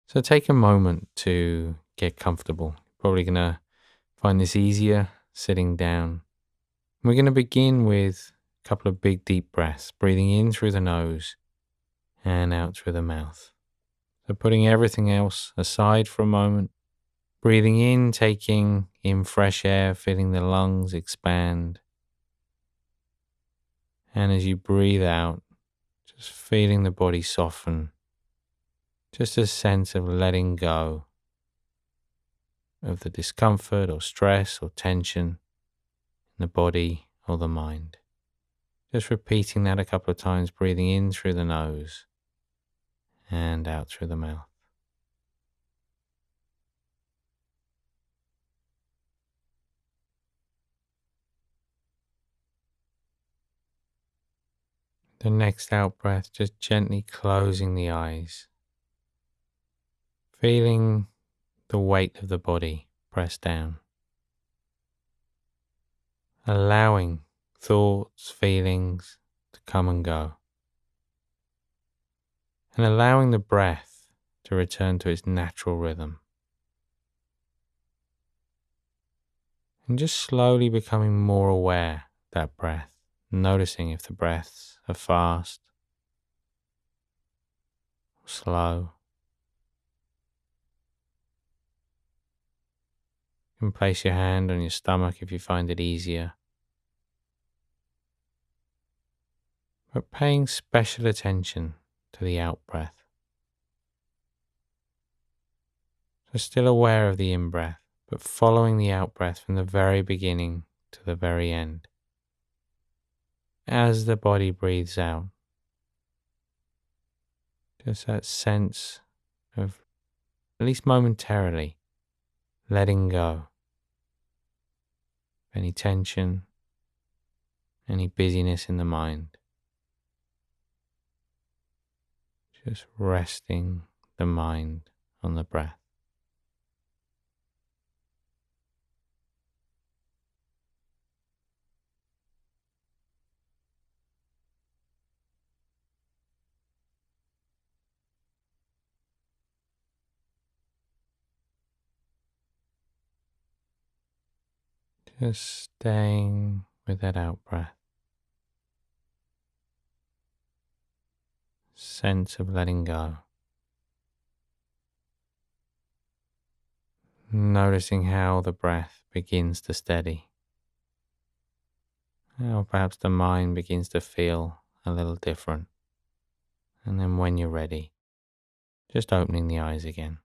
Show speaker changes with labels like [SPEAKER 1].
[SPEAKER 1] So take a moment to get comfortable. Probably going to find this easier sitting down. We're going to begin with a couple of big deep breaths, breathing in through the nose and out through the mouth. So putting everything else aside for a moment, breathing in, taking in fresh air, feeling the lungs expand. And as you breathe out, just feeling the body soften, just a sense of letting go of the discomfort or stress or tension in the body or the mind. Just repeating that a couple of times, breathing in through the nose and out through the mouth. The next out breath, just gently closing the eyes, feeling the weight of the body press down, allowing thoughts, feelings to come and go, and allowing the breath to return to its natural rhythm. And just slowly becoming more aware of that breath, noticing if the breaths are fast or slow. You can place your hand on your stomach if you find it easier. But paying special attention to the out breath. So still aware of the in breath, but following the out breath from the very beginning to the very end. As the body breathes out, just that sense of, at least momentarily, letting go. Any tension, any busyness in the mind. Just resting the mind on the breath. Just staying with that out breath. Sense of letting go. Noticing how the breath begins to steady. How perhaps the mind begins to feel a little different. And then when you're ready, just opening the eyes again.